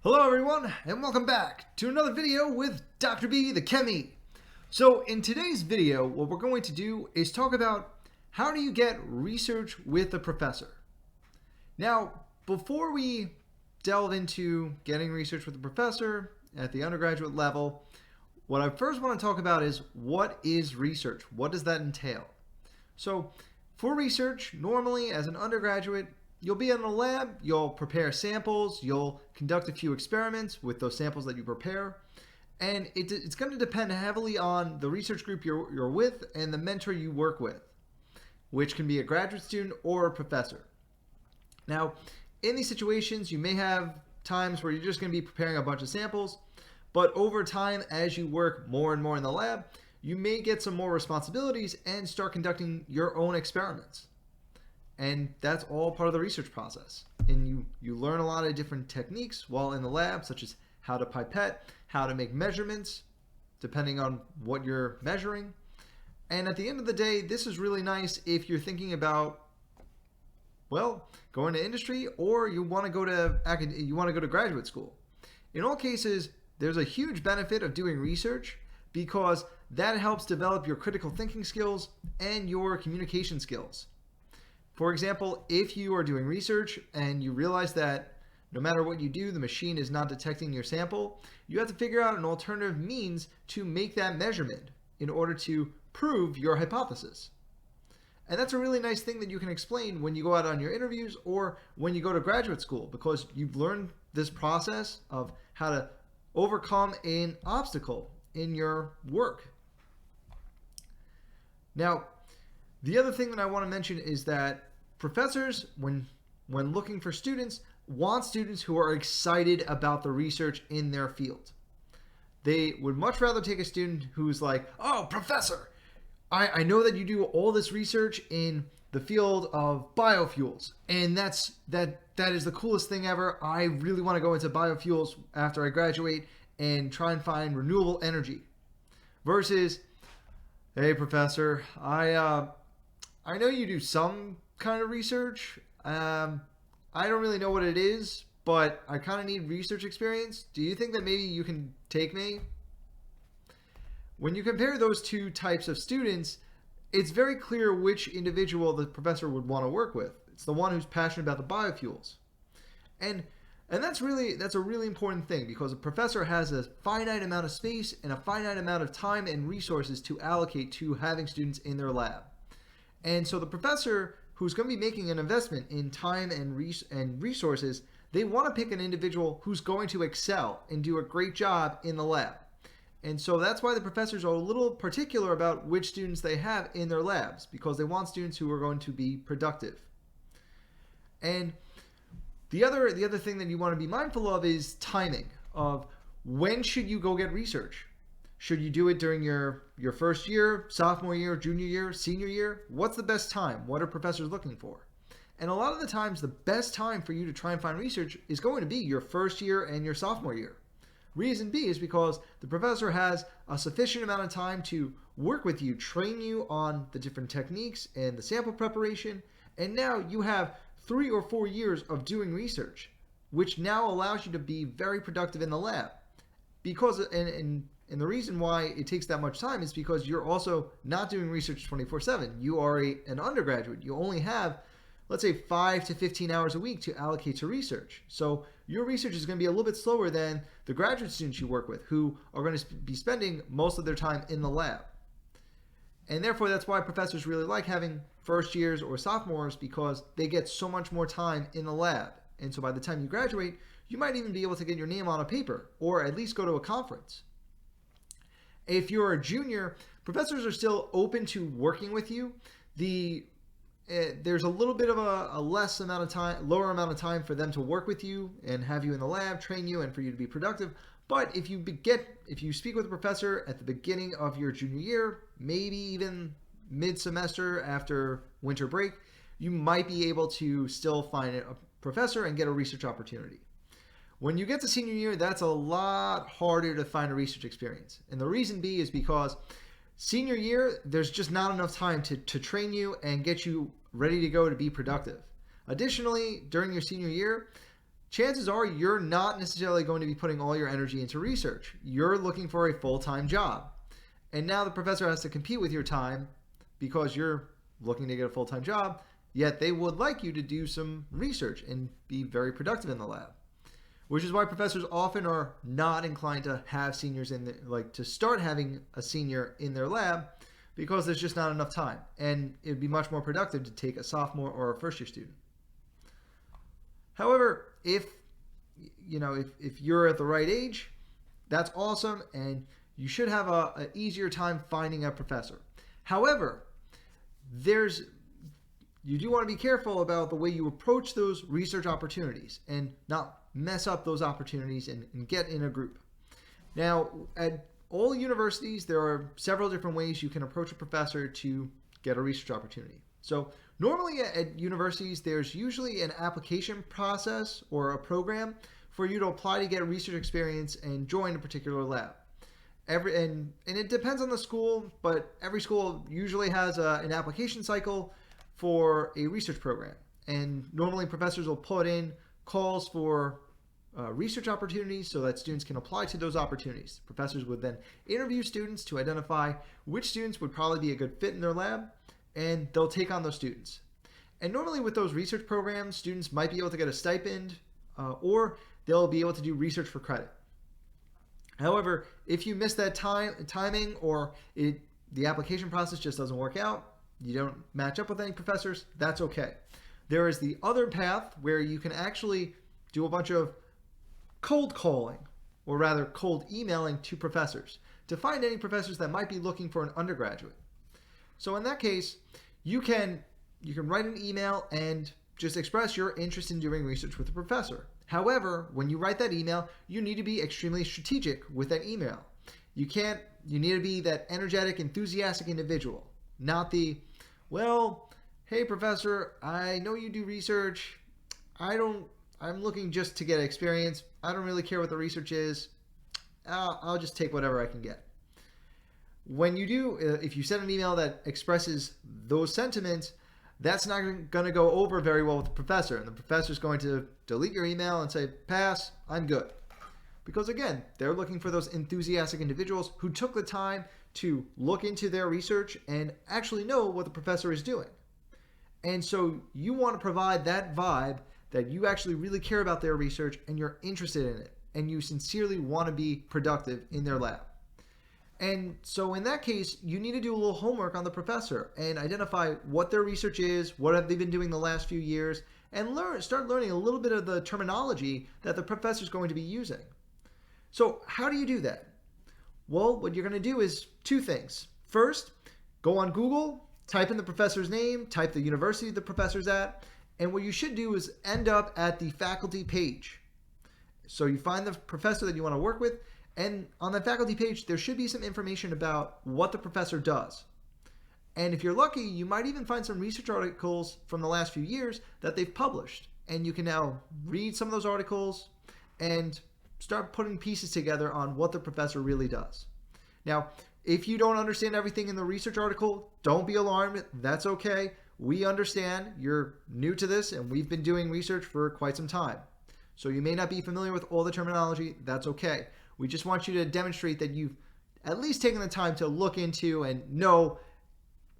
Hello everyone, and welcome back to another video with Dr. B, the Chemie. So in today's video, what we're going to do is talk about how do you get research with a professor. Now, before we delve into getting research with a professor at the undergraduate level, what I first want to talk about is what is research? What does that entail? So for research, normally as an undergraduate, you'll be in a lab, you'll prepare samples, you'll conduct a few experiments with those samples that you prepare, and it's going to depend heavily on the research group you're with and the mentor you work with, which can be a graduate student or a professor. Now, in these situations, you may have times where you're just going to be preparing a bunch of samples, but over time, as you work more and more in the lab, you may get some more responsibilities and start conducting your own experiments. And that's all part of the research process. And you learn a lot of different techniques while in the lab, such as how to pipette, how to make measurements, depending on what you're measuring. And at the end of the day, this is really nice if you're thinking about, well, going to industry, or you want to go to graduate school. In all cases, there's a huge benefit of doing research because that helps develop your critical thinking skills and your communication skills. For example, if you are doing research and you realize that no matter what you do, the machine is not detecting your sample, you have to figure out an alternative means to make that measurement in order to prove your hypothesis. And that's a really nice thing that you can explain when you go out on your interviews or when you go to graduate school, because you've learned this process of how to overcome an obstacle in your work. Now, the other thing that I want to mention is that professors, when looking for students, want students who are excited about the research in their field. They would much rather take a student who's like, oh, professor, I know that you do all this research in the field of biofuels, and that is the coolest thing ever. I really want to go into biofuels after I graduate and try and find renewable energy. Versus, hey, professor, I know you do some kind of research. I don't really know what it is, but I kind of need research experience. Do you think that maybe you can take me? When you compare those two types of students, it's very clear which individual the professor would want to work with. It's the one who's passionate about the biofuels. And that's a really important thing, because a professor has a finite amount of space and a finite amount of time and resources to allocate to having students in their lab. And so the professor who's going to be making an investment in time and resources, they want to pick an individual who's going to excel and do a great job in the lab. And so that's why the professors are a little particular about which students they have in their labs, because they want students who are going to be productive. And the other thing that you want to be mindful of is timing, of when should you go get research. Should you do it during your first year, sophomore year, junior year, senior year? What's the best time? What are professors looking for? And a lot of the times, the best time for you to try and find research is going to be your first year and your sophomore year. Reason B is because the professor has a sufficient amount of time to work with you, train you on the different techniques and the sample preparation, and now you have 3 or 4 years of doing research, which now allows you to be very productive in the lab. Because and the reason why it takes that much time is because you're also not doing research 24/7. You are an undergraduate. You only have, let's say, 5 to 15 hours a week to allocate to research. So your research is going to be a little bit slower than the graduate students you work with, who are going to be spending most of their time in the lab. And therefore, that's why professors really like having first years or sophomores, because they get so much more time in the lab. And so by the time you graduate, you might even be able to get your name on a paper, or at least go to a conference. If you're a junior, professors are still open to working with you. There's a little bit of a lower amount of time for them to work with you and have you in the lab, train you, and for you to be productive. But if you speak with a professor at the beginning of your junior year, maybe even mid-semester after winter break, you might be able to still find a professor and get a research opportunity. When you get to senior year, that's a lot harder to find a research experience. And the reason B is because senior year, there's just not enough time to train you and get you ready to go to be productive. Additionally, during your senior year, chances are you're not necessarily going to be putting all your energy into research. You're looking for a full-time job. And now the professor has to compete with your time because you're looking to get a full-time job, yet they would like you to do some research and be very productive in the lab. Which is why professors often are not inclined to have seniors to start having a senior in their lab, because there's just not enough time. And it'd be much more productive to take a sophomore or a first-year student. However, if you're at the right age, that's awesome, and you should have an easier time finding a professor. However, you do want to be careful about the way you approach those research opportunities and not mess up those opportunities and get in a group. Now, at all universities, there are several different ways you can approach a professor to get a research opportunity. So normally at universities, there's usually an application process or a program for you to apply to get research experience and join a particular lab. And it depends on the school, but every school usually has an application cycle for a research program. And normally professors will put in calls for research opportunities so that students can apply to those opportunities. Professors would then interview students to identify which students would probably be a good fit in their lab, and they'll take on those students. And normally with those research programs, students might be able to get a stipend or they'll be able to do research for credit. However, if you miss that timing or the application process just doesn't work out, you don't match up with any professors, that's okay. There is the other path where you can actually do a bunch of cold calling, or rather cold emailing to professors to find any professors that might be looking for an undergraduate. So in that case, you can write an email and just express your interest in doing research with a professor. However, when you write that email, you need to be extremely strategic with that email. You need to be that energetic, enthusiastic individual, not the, well, hey professor, I know you do research. I'm looking just to get experience. I don't really care what the research is. I'll just take whatever I can get. When you do, if you send an email that expresses those sentiments, that's not going to go over very well with the professor. And the professor's going to delete your email and say, pass, I'm good. Because again, they're looking for those enthusiastic individuals who took the time to look into their research and actually know what the professor is doing. And so you want to provide that vibe that you actually really care about their research and you're interested in it and you sincerely want to be productive in their lab. And so in that case, you need to do a little homework on the professor and identify what their research is, what have they been doing the last few years, and start learning a little bit of the terminology that the professor is going to be using. So how do you do that? Well, what you're going to do is two things. First, go on Google, type in the professor's name, type the university the professor's at, and what you should do is end up at the faculty page. So you find the professor that you want to work with, and on that faculty page, there should be some information about what the professor does. And if you're lucky, you might even find some research articles from the last few years that they've published. And you can now read some of those articles and start putting pieces together on what the professor really does. Now, if you don't understand everything in the research article, don't be alarmed. That's okay. We understand you're new to this and we've been doing research for quite some time. So you may not be familiar with all the terminology. That's okay. We just want you to demonstrate that you've at least taken the time to look into and know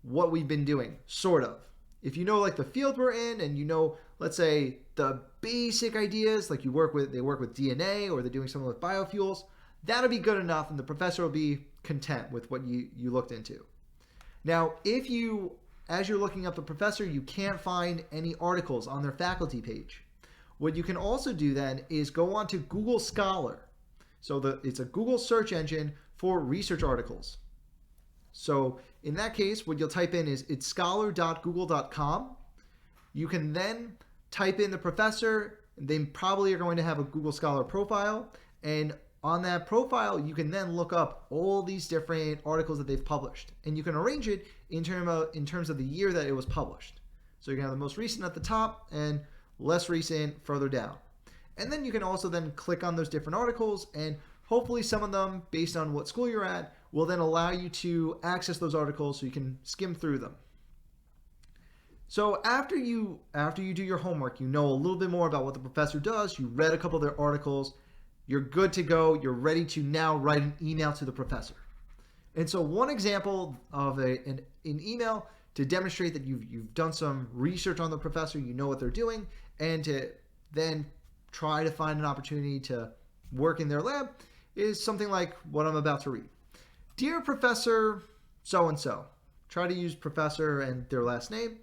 what we've been doing, sort of. If you know like the field we're in and you know, let's say the basic ideas, like they work with DNA or they're doing something with biofuels, that'll be good enough and the professor will be content with what you looked into. Now, if you, as you're looking up the professor, you can't find any articles on their faculty page, what you can also do then is go on to Google Scholar. So it's a Google search engine for research articles. So in that case, what you'll type in is it's scholar.google.com. You can then type in the professor. They probably are going to have a Google Scholar profile. And on that profile, you can then look up all these different articles that they've published. And you can arrange it in terms of the year that it was published. So you can have the most recent at the top and less recent further down. And then you can also then click on those different articles, and hopefully some of them, based on what school you're at, will then allow you to access those articles so you can skim through them. So after you do your homework, you know a little bit more about what the professor does, you read a couple of their articles, you're good to go, you're ready to now write an email to the professor. And so one example of an email to demonstrate that you've done some research on the professor, you know what they're doing, and to then try to find an opportunity to work in their lab is something like what I'm about to read. Dear Professor so-and-so, try to use professor and their last name.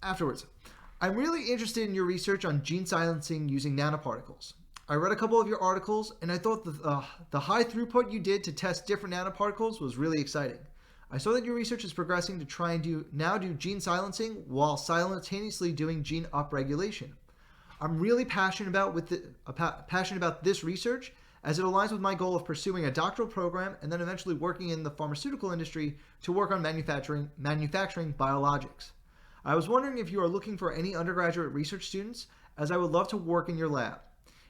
Afterwards, I'm really interested in your research on gene silencing using nanoparticles. I read a couple of your articles and I thought the high throughput you did to test different nanoparticles was really exciting. I saw that your research is progressing to try and do gene silencing while simultaneously doing gene upregulation. I'm really passionate about this research as it aligns with my goal of pursuing a doctoral program and then eventually working in the pharmaceutical industry to work on manufacturing biologics. I was wondering if you are looking for any undergraduate research students, as I would love to work in your lab.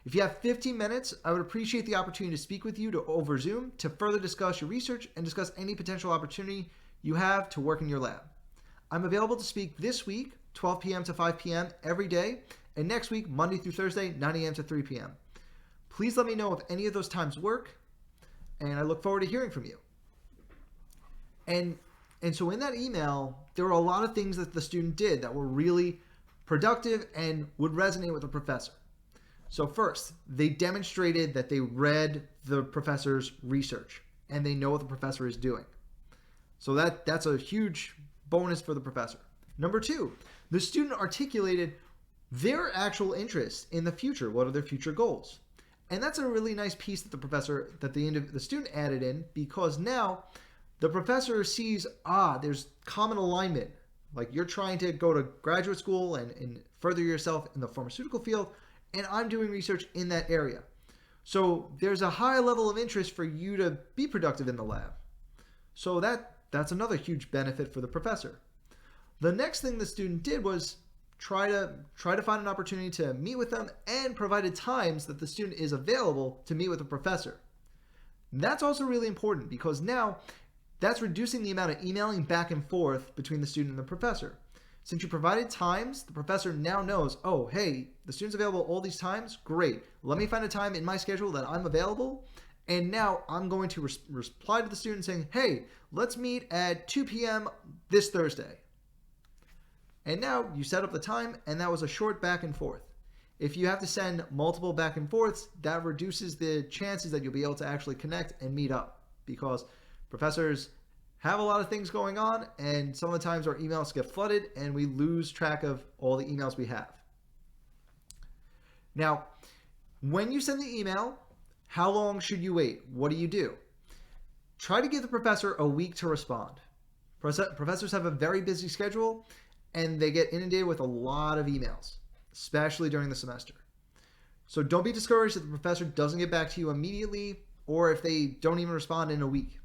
If you have 15 minutes, I would appreciate the opportunity to speak with you over Zoom to further discuss your research and discuss any potential opportunity you have to work in your lab. I'm available to speak this week, 12 p.m. to 5 p.m. every day, and next week, Monday through Thursday, 9 a.m. to 3 p.m. Please let me know if any of those times work, and I look forward to hearing from you. And so in that email, there were a lot of things that the student did that were really productive and would resonate with the professor. So first, they demonstrated that they read the professor's research and they know what the professor is doing. So that's a huge bonus for the professor. Number two, the student articulated their actual interest in the future. What are their future goals? And that's a really nice piece that the student added in, because now the professor sees, there's common alignment. Like, you're trying to go to graduate school and further yourself in the pharmaceutical field, and I'm doing research in that area. So there's a high level of interest for you to be productive in the lab. So that's another huge benefit for the professor. The next thing the student did was try to find an opportunity to meet with them, and provided times that the student is available to meet with the professor. That's also really important, because now that's reducing the amount of emailing back and forth between the student and the professor. Since you provided times, the professor now knows, oh, hey, the student's available all these times. Great. Let me find a time in my schedule that I'm available. And now I'm going to reply to the student saying, hey, let's meet at 2 p.m. this Thursday. And now you set up the time, and that was a short back and forth. If you have to send multiple back and forths, that reduces the chances that you'll be able to actually connect and meet up, because professors have a lot of things going on, and some of the times our emails get flooded and we lose track of all the emails we have. Now, when you send the email, how long should you wait? What do? Try to give the professor a week to respond. Professors have a very busy schedule, and they get inundated with a lot of emails, especially during the semester. So don't be discouraged if the professor doesn't get back to you immediately, or if they don't even respond in a week.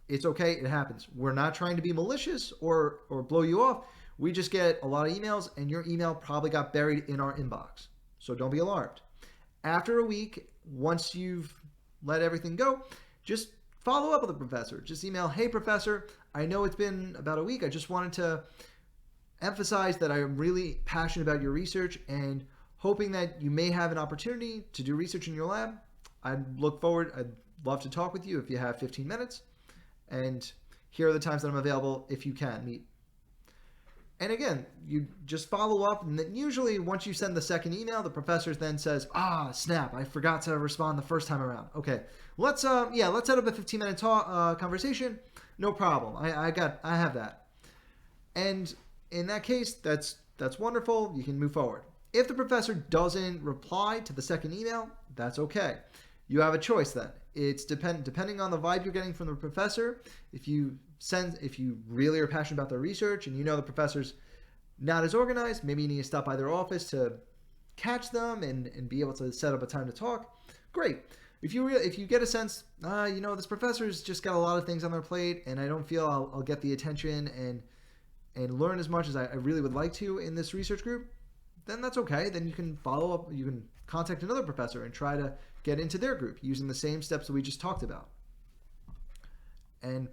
It's okay, it happens. We're not trying to be malicious or blow you off. We just get a lot of emails, and your email probably got buried in our inbox. So don't be alarmed. After a week, once you've let everything go, just follow up with the professor. Just email, hey professor, I know it's been about a week. I just wanted to emphasize that I am really passionate about your research and hoping that you may have an opportunity to do research in your lab. I'd love to talk with you if you have 15 minutes. And here are the times that I'm available if you can meet. And again, you just follow up, and then usually once you send the second email, the professor then says, snap, I forgot to respond the first time around. Okay, let's set up a 15-minute conversation. No problem. I have that. And in that case, that's wonderful. You can move forward. If the professor doesn't reply to the second email, that's okay. You have a choice then. It's depending on the vibe you're getting from the professor. If you really are passionate about their research and you know the professor's not as organized, maybe you need to stop by their office to catch them and be able to set up a time to talk. Great. If you get a sense, this professor's just got a lot of things on their plate, and I don't feel I'll get the attention and learn as much as I really would like to in this research group, then that's okay. Then you can follow up. You can contact another professor and try to get into their group using the same steps that we just talked about. And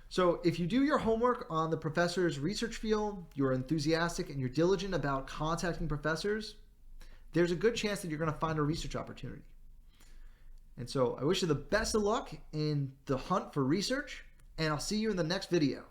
So if you do your homework on the professor's research field, you're enthusiastic and you're diligent about contacting professors, there's a good chance that you're going to find a research opportunity. And so I wish you the best of luck in the hunt for research, and I'll see you in the next video.